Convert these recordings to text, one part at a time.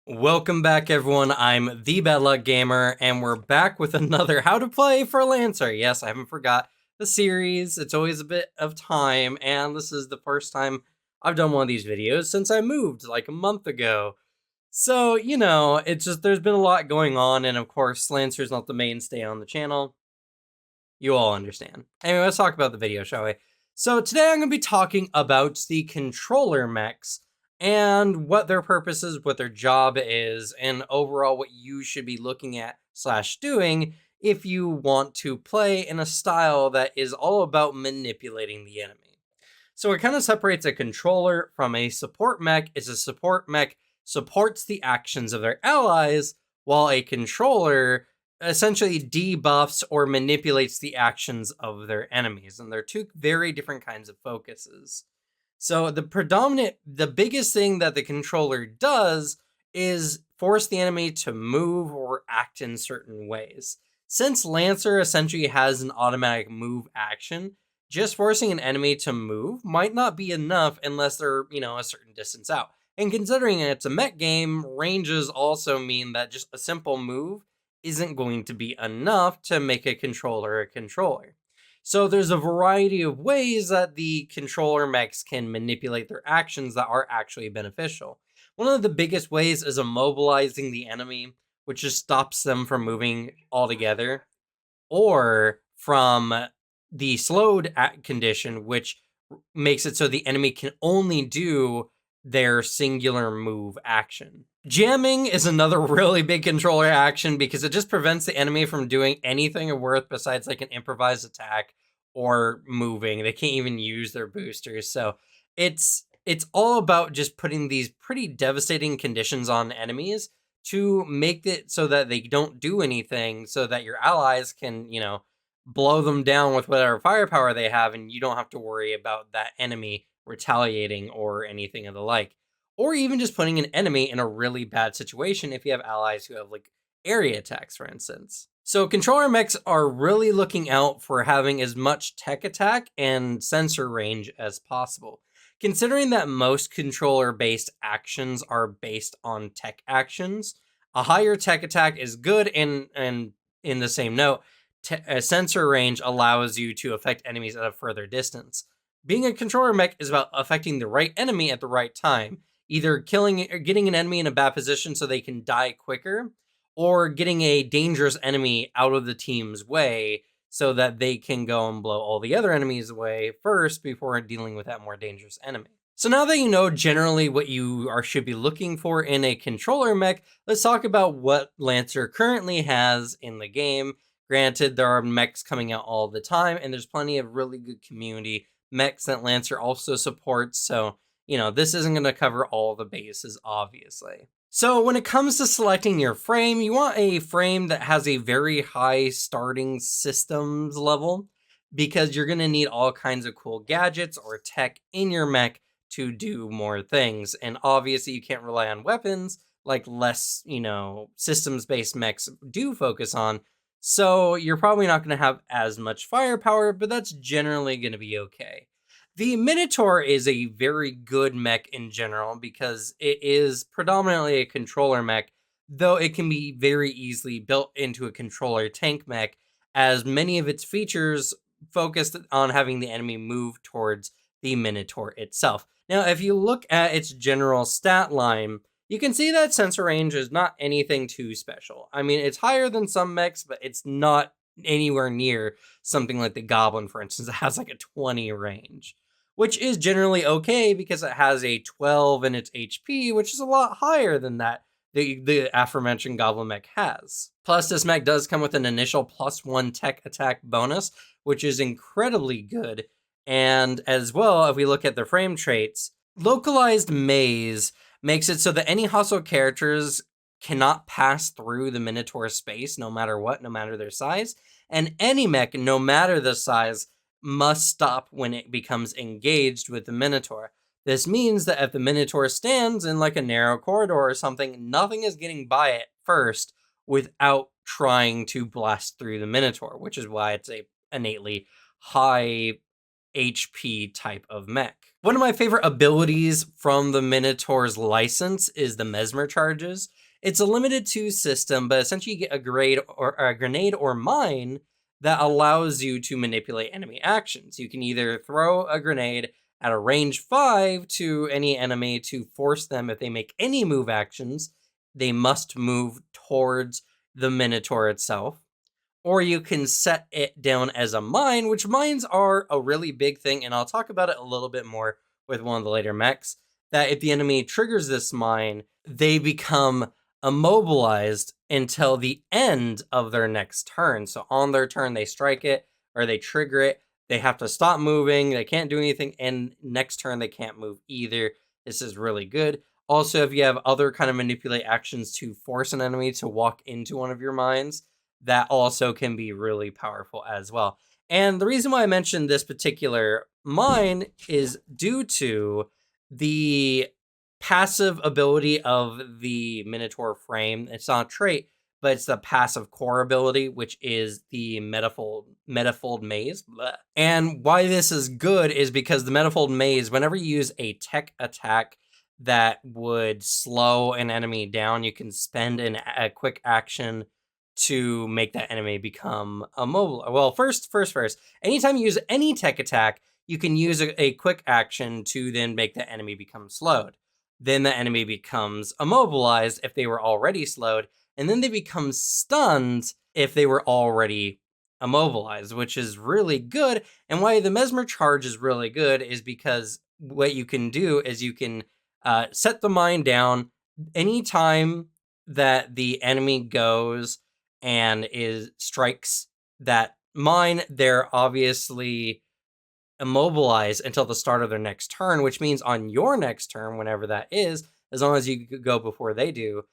Welcome back, everyone. I'm the Bad Luck Gamer, and we're back with another How to Play for Lancer. Yes, I haven't forgot the series. It's always a bit of time, and this is the first time I've done one of these videos since I moved like a month ago. So, it's just there's been a lot going on, and of course, Lancer's not the mainstay on the channel. You all understand. Anyway, let's talk about the video, shall we? So today I'm going to be talking about the controller mechs and what their purpose is, what their job is, and overall what you should be looking at slash doing if you want to play in a style that is all about manipulating the enemy. So it kind of separates a controller from a support mech. Is a support mech supports the actions of their allies, while a controller essentially debuffs or manipulates the actions of their enemies. And they're two very different kinds of focuses. So the biggest thing that the controller does is force the enemy to move or act in certain ways. Since Lancer essentially has an automatic move action, just forcing an enemy to move might not be enough unless they're, a certain distance out. And considering it's a mech game, ranges also mean that just a simple move isn't going to be enough to make a controller a controller. So there's a variety of ways that the controller mechs can manipulate their actions that are actually beneficial. One of the biggest ways is immobilizing the enemy, which just stops them from moving altogether, or from the slowed condition, which makes it so the enemy can only do their singular move action. Jamming is another really big controller action because it just prevents the enemy from doing anything of worth besides like an improvised attack or moving. They can't even use their boosters. So it's all about just putting these pretty devastating conditions on enemies to make it so that they don't do anything, so that your allies can, blow them down with whatever firepower they have, and you don't have to worry about that enemy retaliating or anything of the like. Or even just putting an enemy in a really bad situation if you have allies who have like area attacks, for instance. So controller mechs are really looking out for having as much tech attack and sensor range as possible. Considering that most controller-based actions are based on tech actions, a higher tech attack is good, and in the same note, a sensor range allows you to affect enemies at a further distance. Being a controller mech is about affecting the right enemy at the right time, either killing or getting an enemy in a bad position so they can die quicker, or getting a dangerous enemy out of the team's way so that they can go and blow all the other enemies away first before dealing with that more dangerous enemy. So now that you know generally what you should be looking for in a controller mech, let's talk about what Lancer currently has in the game. Granted, there are mechs coming out all the time, and there's plenty of really good community mechs that Lancer also supports, so, this isn't going to cover all the bases, obviously. So when it comes to selecting your frame, you want a frame that has a very high starting systems level, because you're going to need all kinds of cool gadgets or tech in your mech to do more things. And obviously you can't rely on weapons like less, systems-based mechs do focus on. So you're probably not going to have as much firepower, but that's generally going to be okay. The Minotaur is a very good mech in general because it is predominantly a controller mech, though it can be very easily built into a controller tank mech, as many of its features focused on having the enemy move towards the Minotaur itself. Now, if you look at its general stat line, you can see that sensor range is not anything too special. I mean, it's higher than some mechs, but it's not anywhere near something like the Goblin, for instance, that has like a 20 range, which is generally okay because it has a 12 in its HP, which is a lot higher than that the aforementioned Goblin mech has. Plus, this mech does come with an initial +1 tech attack bonus, which is incredibly good. And as well, if we look at the frame traits, localized maze makes it so that any hostile characters cannot pass through the Minotaur space no matter what, no matter their size. And any mech, no matter the size, must stop when it becomes engaged with the Minotaur. This means that if the Minotaur stands in like a narrow corridor or something, nothing is getting by it first without trying to blast through the Minotaur, which is why it's a innately high HP type of mech. One of my favorite abilities from the Minotaur's license is the Mesmer charges. It's a limited 2 system, but essentially you get a grenade or mine that allows you to manipulate enemy actions. You can either throw a grenade at a range 5 to any enemy to force them, if they make any move actions, they must move towards the Minotaur itself. Or you can set it down as a mine, which mines are a really big thing, and I'll talk about it a little bit more with one of the later mechs, that if the enemy triggers this mine, they become immobilized until the end of their next turn. So on their turn, they strike it, or they trigger it, they have to stop moving, they can't do anything, and next turn they can't move either. This is really good. Also, if you have other kind of manipulate actions to force an enemy to walk into one of your mines, that also can be really powerful as well. And the reason why I mentioned this particular mine is due to the passive ability of the Minotaur frame. It's not a trait, but it's the passive core ability, which is the Metafold Maze. Bleh. And why this is good is because the Metafold Maze, whenever you use a tech attack that would slow an enemy down, you can spend a quick action to make that enemy become immobile. Well, first. Anytime you use any tech attack, you can use a quick action to then make the enemy become slowed. Then the enemy becomes immobilized if they were already slowed, and then they become stunned if they were already immobilized, which is really good. And why the Mesmer charge is really good is because what you can do is you can set the mine down anytime that the enemy goes and strikes that mine. They're obviously immobilized until the start of their next turn, which means on your next turn, whenever that is, as long as you go before they do,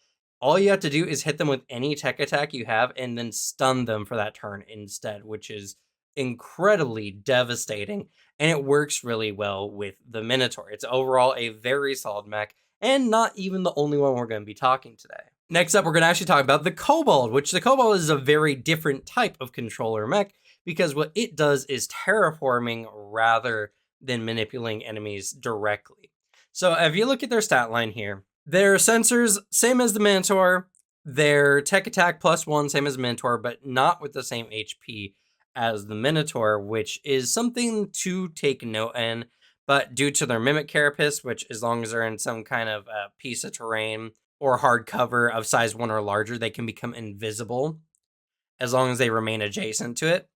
all you have to do is hit them with any tech attack you have and then stun them for that turn instead, which is incredibly devastating, and it works really well with the Minotaur. It's overall a very solid mech, and not even the only one we're going to be talking today. Next up, we're going to actually talk about the Cobalt, which the Cobalt is a very different type of controller mech, because what it does is terraforming rather than manipulating enemies directly. So if you look at their stat line here, their sensors, same as the Minotaur, their tech attack +1, same as Minotaur, but not with the same HP as the Minotaur, which is something to take note in. But due to their Mimic Carapace, which as long as they're in some kind of piece of terrain or hard cover of size 1 or larger, they can become invisible as long as they remain adjacent to it.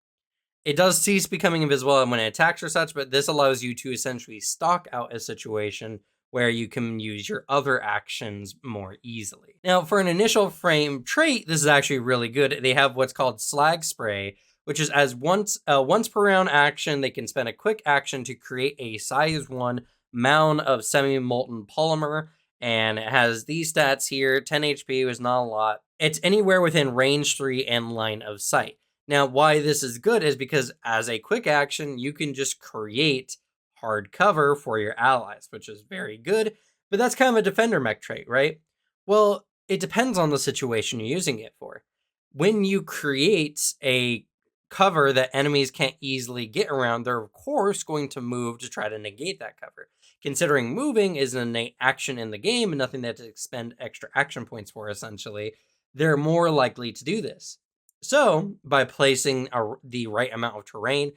It does cease becoming invisible when it attacks or such, but this allows you to essentially stalk out a situation where you can use your other actions more easily. Now, for an initial frame trait, this is actually really good. They have what's called Slag Spray, which is as once per round action, they can spend a quick action to create a size 1 mound of semi-molten polymer, and it has these stats here. 10 HP was not a lot. It's anywhere within range 3 and line of sight. Now, why this is good is because as a quick action, you can just create hard cover for your allies, which is very good, but that's kind of a defender mech trait, right? Well, it depends on the situation you're using it for. When you create a cover that enemies can't easily get around, they're of course going to move to try to negate that cover. Considering moving is an innate action in the game and nothing that to expend extra action points for, essentially, they're more likely to do this. So, by placing the right amount of terrain,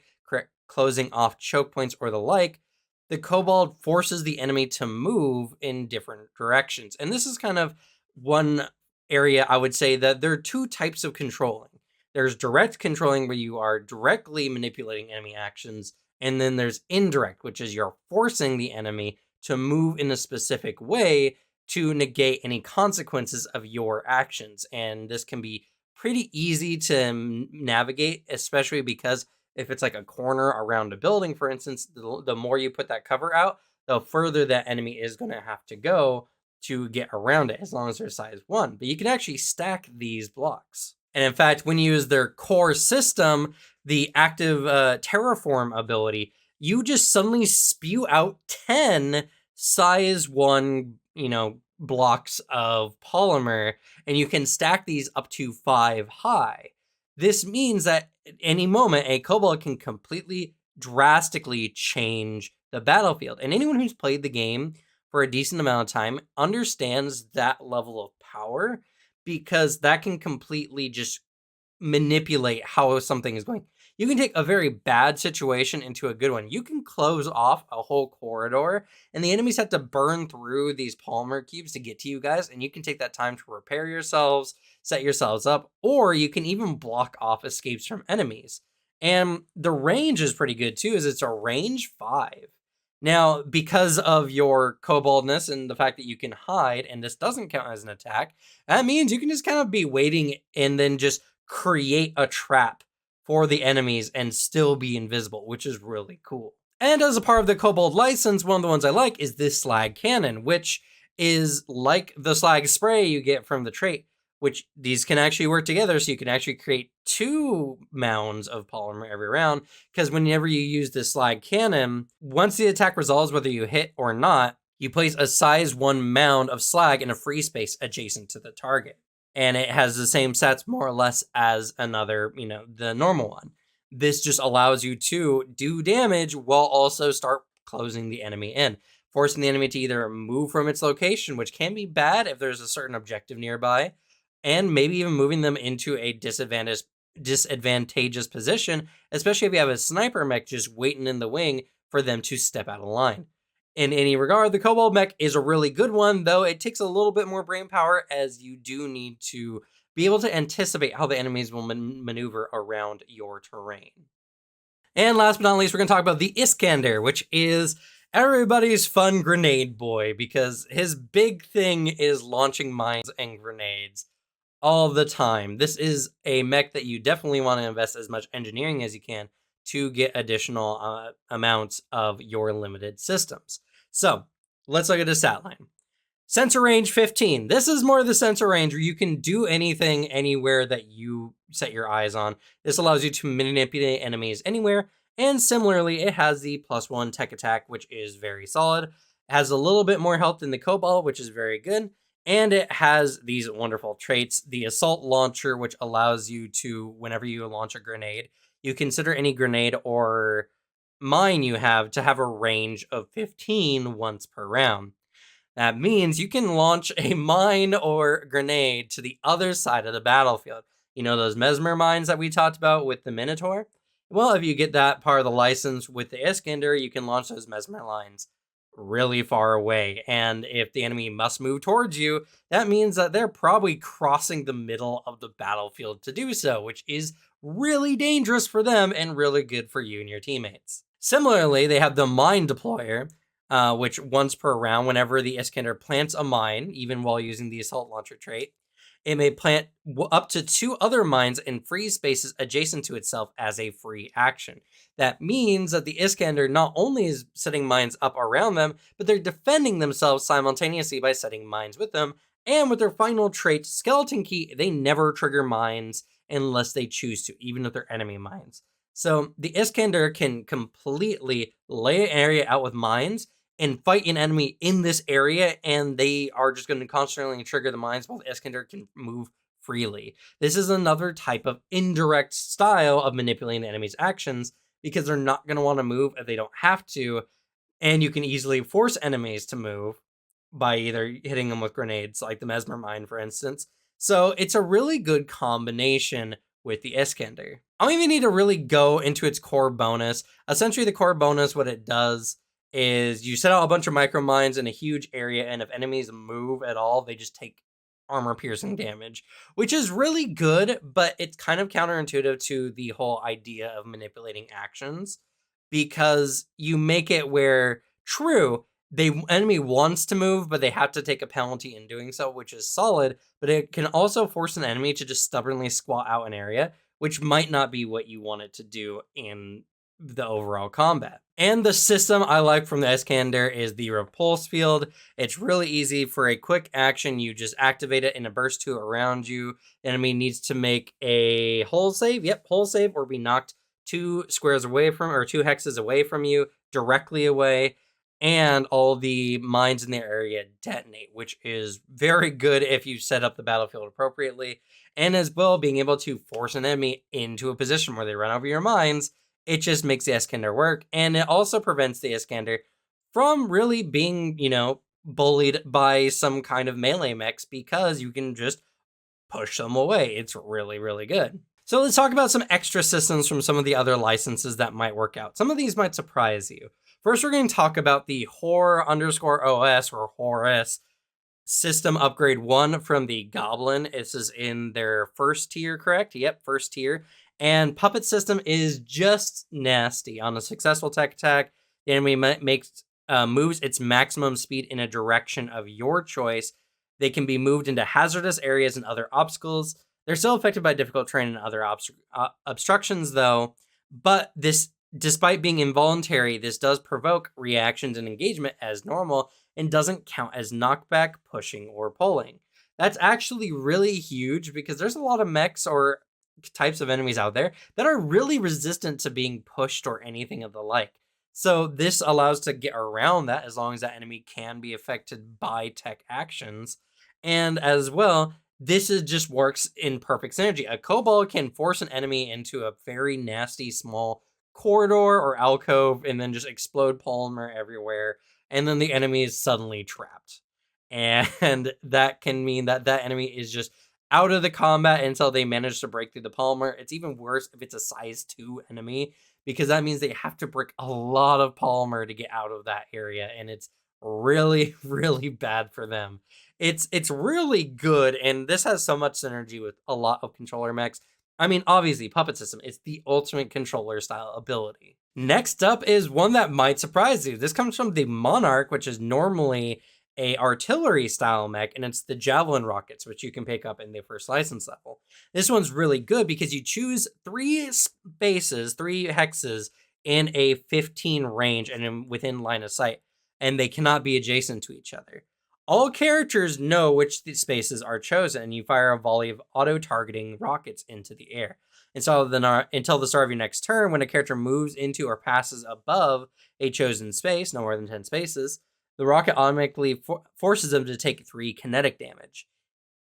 closing off choke points or the like, the Cobalt forces the enemy to move in different directions. And this is kind of one area I would say that there are 2 types of controlling. There's direct controlling, where you are directly manipulating enemy actions, and then there's indirect, which is you're forcing the enemy to move in a specific way to negate any consequences of your actions. And this can be pretty easy to navigate, especially because if it's like a corner around a building, for instance, the more you put that cover out, the further that enemy is going to have to go to get around it, as long as they're size 1. But you can actually stack these blocks. And in fact, when you use their core system, the active terraform ability, you just suddenly spew out 10 size 1, blocks of polymer, and you can stack these up to 5 high. This means that at any moment, a Cobalt can completely drastically change the battlefield. And anyone who's played the game for a decent amount of time understands that level of power, because that can completely just manipulate how something is going. You can take a very bad situation into a good one. You can close off a whole corridor, and the enemies have to burn through these polymer cubes to get to you guys, and you can take that time to repair yourselves, set yourselves up, or you can even block off escapes from enemies. And the range is pretty good too, as it's a range 5. Now, because of your cobaltness and the fact that you can hide, and this doesn't count as an attack, that means you can just kind of be waiting and then just create a trap for the enemies and still be invisible, which is really cool. And as a part of the Cobalt license, one of the ones I like is this slag cannon, which is like the slag spray you get from the trait, which these can actually work together, so you can actually create 2 mounds of polymer every round, because whenever you use this slag cannon, once the attack resolves whether you hit or not, you place a size 1 mound of slag in a free space adjacent to the target. And it has the same stats more or less as another, the normal one. This just allows you to do damage while also start closing the enemy in, forcing the enemy to either move from its location, which can be bad if there's a certain objective nearby, and maybe even moving them into a disadvantageous position, especially if you have a sniper mech just waiting in the wing for them to step out of line. In any regard, the Cobalt mech is a really good one, though it takes a little bit more brain power, as you do need to be able to anticipate how the enemies will maneuver around your terrain. And last but not least, we're going to talk about the Iskander, which is everybody's fun grenade boy, because his big thing is launching mines and grenades all the time. This is a mech that you definitely want to invest as much engineering as you can to get additional amounts of your limited systems. So let's look at his stat line. Sensor range 15. This is more of the sensor range where you can do anything anywhere that you set your eyes on. This allows you to manipulate enemies anywhere. And similarly, it has the +1 tech attack, which is very solid. It has a little bit more health than the Cobalt, which is very good. And it has these wonderful traits. The assault launcher, which allows you to, whenever you launch a grenade, you consider any grenade or mine you have to have a range of 15 once per round. That means you can launch a mine or grenade to the other side of the battlefield. You know those mesmer mines that we talked about with the Minotaur? Well, if you get that part of the license with the Iskander, you can launch those mesmer lines really far away. And if the enemy must move towards you, that means that they're probably crossing the middle of the battlefield to do so, which is really dangerous for them and really good for you and your teammates. Similarly, they have the mine deployer, which once per round, whenever the Iskander plants a mine, even while using the assault launcher trait, it may plant up to 2 other mines in free spaces adjacent to itself as a free action. That means that the Iskander not only is setting mines up around them, but they're defending themselves simultaneously by setting mines with them. And with their final trait, Skeleton Key, they never trigger mines unless they choose to, even if they're enemy mines. So the Iskander can completely lay an area out with mines and fight an enemy in this area, and they are just going to constantly trigger the mines while the Iskander can move freely. This is another type of indirect style of manipulating the enemy's actions, because they're not going to want to move if they don't have to, and you can easily force enemies to move by either hitting them with grenades, like the Mesmer Mine, for instance. So it's a really good combination with the Iskander. I don't even need to really go into its core bonus. Essentially, the core bonus, what it does is you set out a bunch of micro mines in a huge area, and if enemies move at all, they just take armor piercing damage, which is really good, but it's kind of counterintuitive to the whole idea of manipulating actions, because you make it where, true, the enemy wants to move, but they have to take a penalty in doing so, which is solid, but it can also force an enemy to just stubbornly squat out an area, which might not be what you want it to do in the overall combat. And the system I like from the Iskander is the repulse field. It's really easy for a quick action. You just activate it in a burst 2 around you. The enemy needs to make a hull save. Yep, hull save, or be knocked 2 squares away from, or 2 hexes away from you, directly away. And all the mines in the area detonate, which is very good if you set up the battlefield appropriately. And as well, being able to force an enemy into a position where they run over your mines It just makes the Iskander work, and it also prevents the Iskander from really being, bullied by some kind of melee mechs because you can just push them away. It's really, really good. So let's talk about some extra systems from some of the other licenses that might work out. Some of these might surprise you. First, we're going to talk about the Horror_OS or Horus system upgrade 1 from the Goblin. This is in their first tier, correct? Yep, first tier. And Puppet system is just nasty. On a successful tech attack, the enemy moves its maximum speed in a direction of your choice. They can be moved into hazardous areas and other obstacles. They're still affected by difficult terrain and other obstructions, though. But this, despite being involuntary, this does provoke reactions and engagement as normal and doesn't count as knockback, pushing, or pulling. That's actually really huge because there's a lot of mechs or types of enemies out there that are really resistant to being pushed or anything of the like. So this allows to get around that as long as that enemy can be affected by tech actions. And as well, this just works in perfect synergy. A Cobalt can force an enemy into a very nasty small corridor or alcove and then just explode polymer everywhere. And then the enemy is suddenly trapped. And that can mean that that enemy is just out of the combat until they manage to break through the polymer. It's even worse if it's a size 2 enemy, because that means they have to break a lot of polymer to get out of that area. And it's really, really bad for them. It's really good, and this has so much synergy with a lot of controller mechs. I mean, obviously, Puppet System, it's the ultimate controller style ability. Next up is one that might surprise you. This comes from the Monarch, which is normally a artillery style mech, and it's the Javelin rockets, which you can pick up in the first license level. This one's really good because you choose 3 spaces, 3 hexes in a 15 range and within line of sight, and they cannot be adjacent to each other. All characters know which spaces are chosen, and you fire a volley of auto-targeting rockets into the air. And so until the start of your next turn, when a character moves into or passes above a chosen space, no more than 10 spaces, the rocket automatically forces them to take 3 kinetic damage.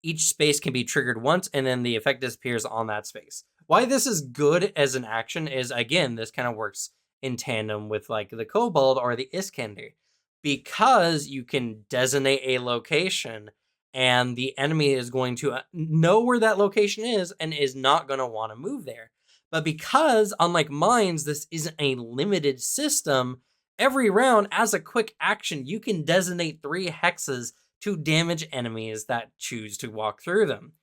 Each space can be triggered once, and then the effect disappears on that space. Why this is good as an action is, again, this kind of works in tandem with like the Cobalt or the Iskander, because you can designate a location and the enemy is going to know where that location is and is not going to want to move there. But because, unlike mines, this isn't a limited system, every round, as a quick action, you can designate 3 hexes to damage enemies that choose to walk through them.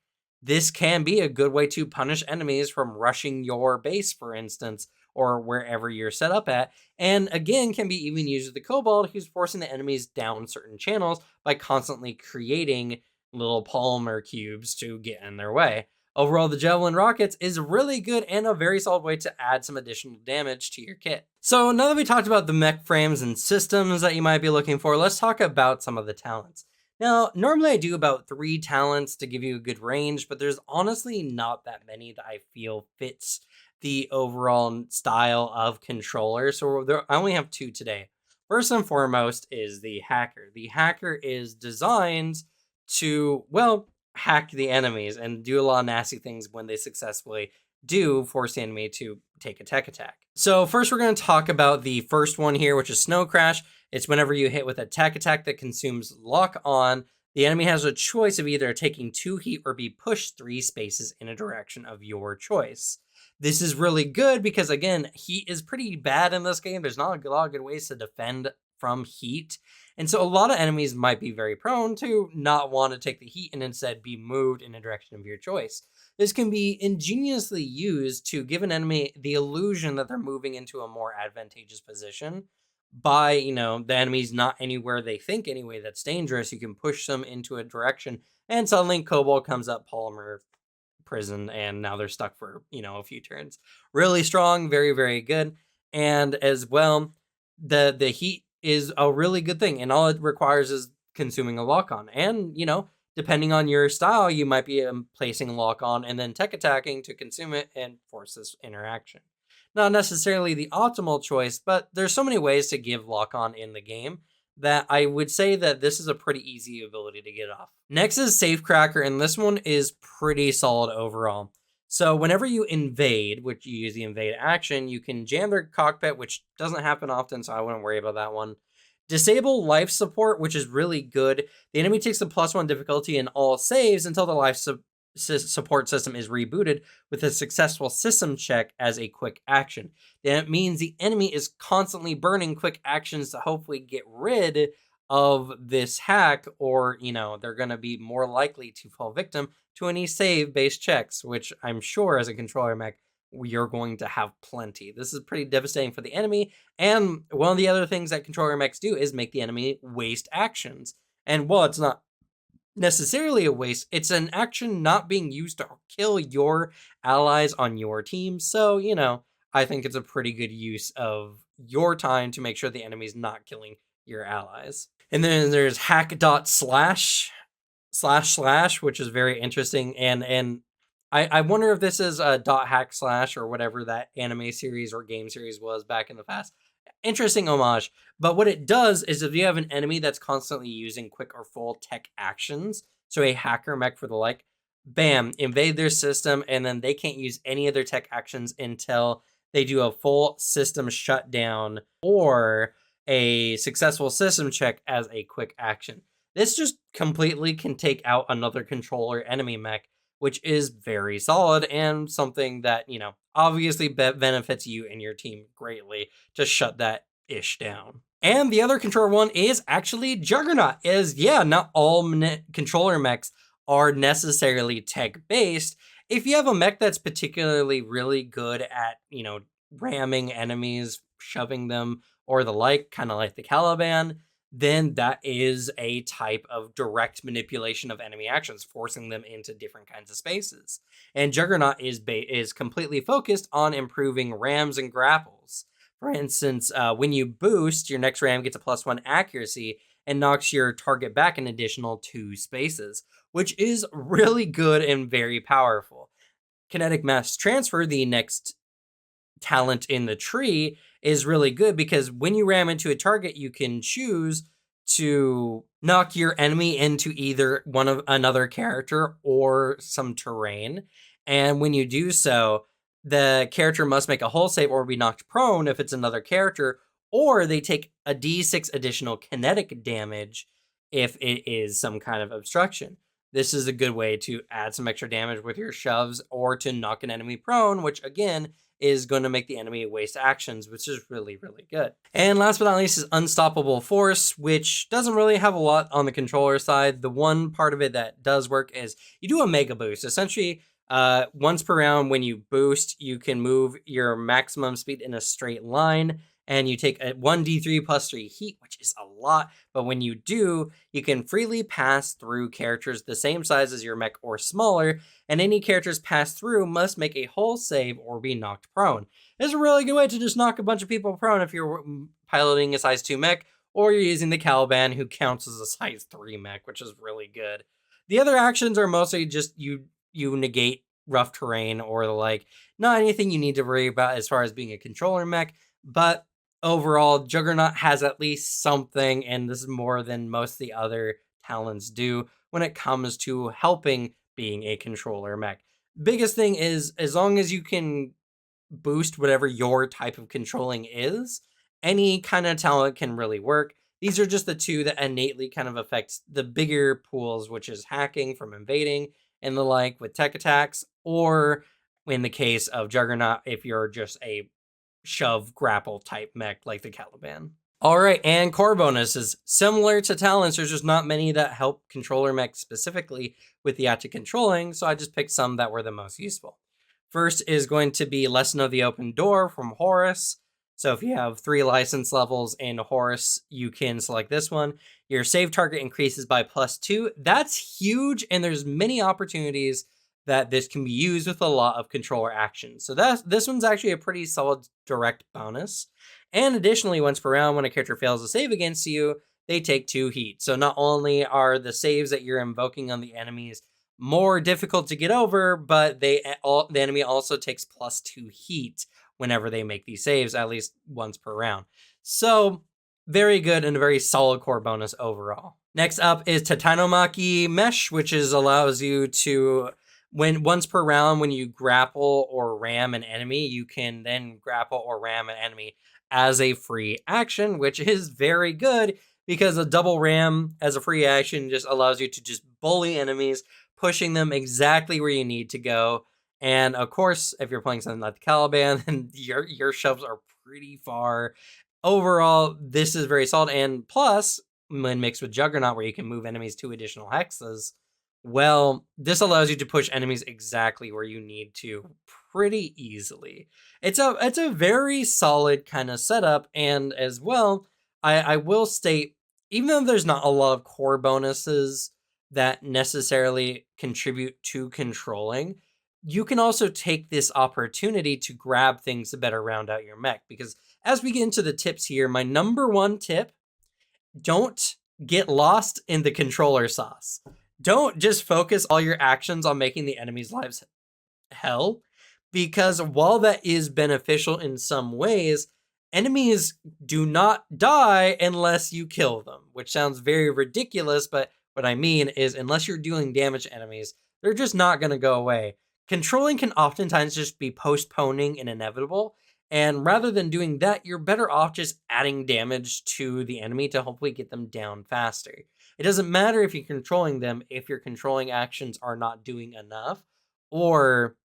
This can be a good way to punish enemies from rushing your base, for instance, or wherever you're set up at, and again can be even used with the Cobalt, who's forcing the enemies down certain channels by constantly creating little polymer cubes to get in their way. Overall, the Javelin rockets is really good and a very solid way to add some additional damage to your kit. So now that we talked about the mech frames and systems that you might be looking for, let's talk about some of the talents. Now, normally I do about 3 talents to give you a good range, but there's honestly not that many that I feel fits the overall style of controller. So I only have 2 today. First and foremost is the Hacker. The Hacker is designed to, well, hack the enemies and do a lot of nasty things when they successfully do force the enemy to take a tech attack. So first we're going to talk about the first one here, which is Snow Crash. It's whenever you hit with a tech attack that consumes lock on, the enemy has a choice of either taking 2 heat or be pushed 3 spaces in a direction of your choice. This is really good because, again, heat is pretty bad in this game. There's not a lot of good ways to defend from heat. And so a lot of enemies might be very prone to not want to take the heat and instead be moved in a direction of your choice. This can be ingeniously used to give an enemy the illusion that they're moving into a more advantageous position. By, the enemy's not anywhere they think anyway that's dangerous, you can push them into a direction, and suddenly Cobalt comes up, polymer prison, and now they're stuck for, a few turns. Really strong, very, very good. And as well, the heat is a really good thing, and all it requires is consuming a lock on. And, depending on your style, you might be placing a lock on and then tech attacking to consume it and force this interaction. Not necessarily the optimal choice, but there's so many ways to give lock on in the game that I would say that this is a pretty easy ability to get off. Next is Safecracker, and this one is pretty solid overall. So whenever you invade, which you use the invade action, you can jam their cockpit, which doesn't happen often, so I wouldn't worry about that one. Disable life support, which is really good. The enemy takes the +1 difficulty in all saves until the life support system is rebooted with a successful system check as a quick action. That means the enemy is constantly burning quick actions to hopefully get rid of this hack, or, they're going to be more likely to fall victim to any save based checks, which I'm sure as a controller mech, you're going to have plenty. This is pretty devastating for the enemy. And one of the other things that controller mechs do is make the enemy waste actions. And while it's not necessarily a waste, it's an action not being used to kill your allies on your team. So, I think it's a pretty good use of your time to make sure the enemy's not killing your allies. And then there's hack.slash, which is very interesting. And I wonder if this is a .hack slash or whatever that anime series or game series was back in the past. Interesting homage. But what it does is if you have an enemy that's constantly using quick or full tech actions, so a hacker mech for the like, bam, invade their system, and then they can't use any of their tech actions until they do a full system shutdown or a successful system check as a quick action. This just completely can take out another controller enemy mech, which is very solid and something that, obviously benefits you and your team greatly to shut that ish down. And the other controller one is actually Juggernaut. Not all controller mechs are necessarily tech based. If you have a mech that's particularly really good at, ramming enemies, shoving them, or the like, kind of like the Caliban, then that is a type of direct manipulation of enemy actions, forcing them into different kinds of spaces. And Juggernaut is completely focused on improving rams and grapples. For instance, when you boost, your next ram gets a +1 accuracy and knocks your target back an additional 2 spaces, which is really good and very powerful. Kinetic mass transfer, the next talent in the tree, is really good because when you ram into a target, you can choose to knock your enemy into either another character or some terrain. And when you do so, the character must make a hull save or be knocked prone if it's another character, or they take a d6 additional kinetic damage if it is some kind of obstruction. This is a good way to add some extra damage with your shoves or to knock an enemy prone, which again is going to make the enemy waste actions, which is really, really good. And last but not least is Unstoppable Force, which doesn't really have a lot on the controller side. The one part of it that does work is you do a mega boost. Essentially, once per round when you boost, you can move your maximum speed in a straight line, and you take a 1d3 plus 3 heat, which is a lot. But when you do, you can freely pass through characters the same size as your mech or smaller, and any characters passed through must make a hull save or be knocked prone. It's a really good way to just knock a bunch of people prone if you're piloting a size 2 mech, or you're using the Caliban, who counts as a size 3 mech, which is really good. The other actions are mostly just you negate rough terrain or the like. Not anything you need to worry about as far as being a controller mech, but overall, Juggernaut has at least something, and this is more than most of the other talents do when it comes to helping being a controller mech. Biggest thing is, as long as you can boost whatever your type of controlling is, any kind of talent can really work. These are just the two that innately kind of affects the bigger pools, which is hacking from invading and the like with tech attacks, or in the case of Juggernaut, if you're just a shove grapple type mech like the Caliban. All right, and core bonuses. Similar to talents, there's just not many that help controller mech specifically with the act of controlling, so I just picked some that were the most useful. First is going to be Lesson of the Open Door from Horus. So if you have 3 license levels in Horus, you can select this one. Your save target increases by +2. That's huge, and there's many opportunities that this can be used with a lot of controller actions. So this one's actually a pretty solid direct bonus. And additionally, once per round, when a character fails a save against you, they take 2 heat. So not only are the saves that you're invoking on the enemies more difficult to get over, but the enemy also takes +2 heat whenever they make these saves, at least once per round. So very good and a very solid core bonus overall. Next up is Titanomachy Mesh, which allows you to When once per round, when you grapple or ram an enemy, you can then grapple or ram an enemy as a free action, which is very good because a double ram as a free action just allows you to just bully enemies, pushing them exactly where you need to go. And of course, if you're playing something like the Caliban, then your shoves are pretty far. Overall, this is very solid. And plus, when mixed with Juggernaut, where you can move enemies 2 additional hexes, well, this allows you to push enemies exactly where you need to pretty easily. It's a very solid kind of setup, and as well, I will state, even though there's not a lot of core bonuses that necessarily contribute to controlling, you can also take this opportunity to grab things to better round out your mech. Because as we get into the tips here, my number one tip: don't get lost in the controller sauce. Don't just focus all your actions on making the enemy's lives hell, because while that is beneficial in some ways, enemies do not die unless you kill them, which sounds very ridiculous, but what I mean is unless you're dealing damage to enemies, they're just not going to go away. Controlling can oftentimes just be postponing and inevitable, and rather than doing that, you're better off just adding damage to the enemy to hopefully get them down faster. It doesn't matter if you're controlling them if your controlling actions are not doing enough, or,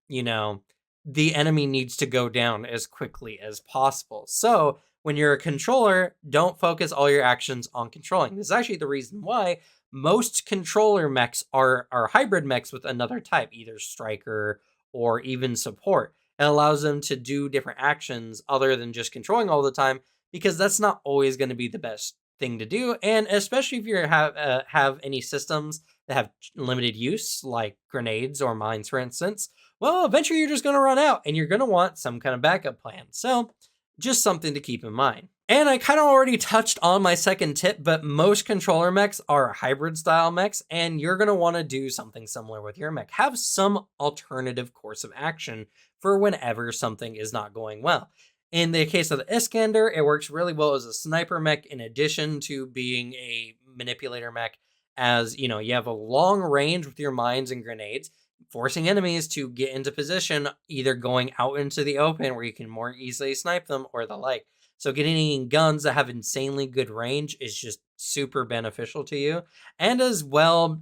the enemy needs to go down as quickly as possible. So, when you're a controller, don't focus all your actions on controlling. This is actually the reason why most controller mechs are hybrid mechs with another type, either striker or even support. It allows them to do different actions other than just controlling all the time, because that's not always going to be the best thing to do. And especially if you have any systems that have limited use, like grenades or mines, for instance, well, eventually you're just going to run out and you're going to want some kind of backup plan. So, just something to keep in mind. And I kind of already touched on my second tip, but most controller mechs are hybrid style mechs, and you're going to want to do something similar with your mech. Have some alternative course of action for whenever something is not going well. In the case of the Iskander, it works really well as a sniper mech in addition to being a manipulator mech, as you have a long range with your mines and grenades, forcing enemies to get into position, either going out into the open where you can more easily snipe them or the like. So getting guns that have insanely good range is just super beneficial to you. And as well,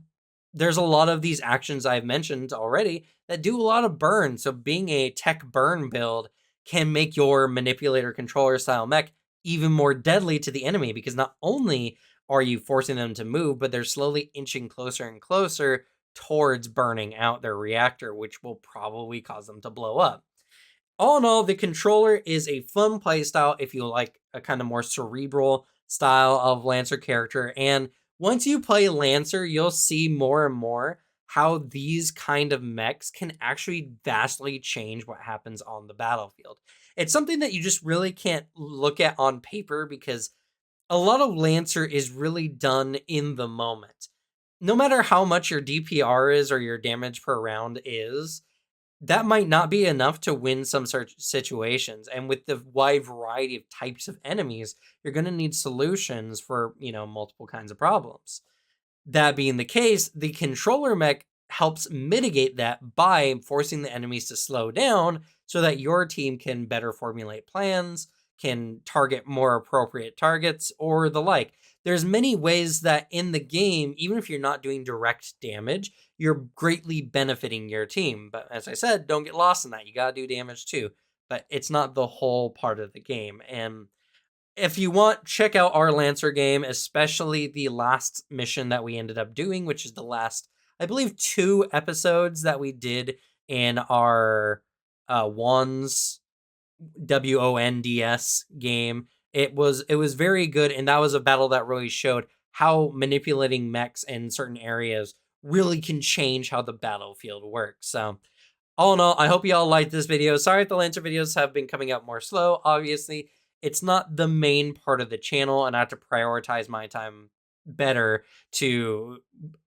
there's a lot of these actions I've mentioned already that do a lot of burn. So being a tech burn build can make your manipulator controller style mech even more deadly to the enemy, because not only are you forcing them to move, but they're slowly inching closer and closer towards burning out their reactor, which will probably cause them to blow up. All in all, the controller is a fun playstyle if you like a kind of more cerebral style of Lancer character. And once you play Lancer, you'll see more and more how these kind of mechs can actually vastly change what happens on the battlefield. It's something that you just really can't look at on paper, because a lot of Lancer is really done in the moment. No matter how much your DPR is or your damage per round is, that might not be enough to win some situations. And with the wide variety of types of enemies, you're going to need solutions for, multiple kinds of problems. That being the case, the controller mech helps mitigate that by forcing the enemies to slow down so that your team can better formulate plans, can target more appropriate targets, or the like. There's many ways that in the game, even if you're not doing direct damage, you're greatly benefiting your team. But as I said, don't get lost in that. You gotta do damage too. But it's not the whole part of the game. And if you want, check out our Lancer game, especially the last mission that we ended up doing, which is the last, I believe, 2 episodes that we did in our Wands WONDS game. It was very good, and that was a battle that really showed how manipulating mechs in certain areas really can change how the battlefield works. So all in all, I hope you all liked this video. Sorry if the Lancer videos have been coming out more slow. Obviously, it's not the main part of the channel, and I have to prioritize my time better to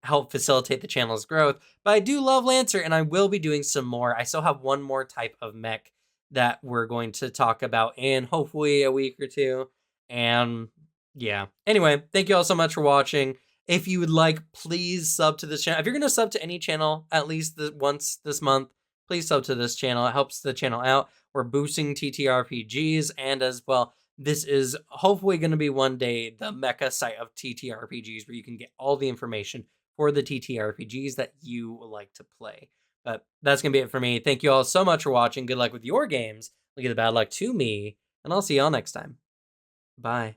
help facilitate the channel's growth. But I do love Lancer, and I will be doing some more. I still have one more type of mech that we're going to talk about in hopefully a week or two. And yeah. Anyway, thank you all so much for watching. If you would like, please sub to this channel. If you're going to sub to any channel at least once this month, please sub to this channel. It helps the channel out. We're boosting TTRPGs, and as well, this is hopefully going to be one day the mecha site of TTRPGs, where you can get all the information for the TTRPGs that you like to play. But that's going to be it for me. Thank you all so much for watching. Good luck with your games. Look at the bad luck to me, and I'll see y'all next time. Bye.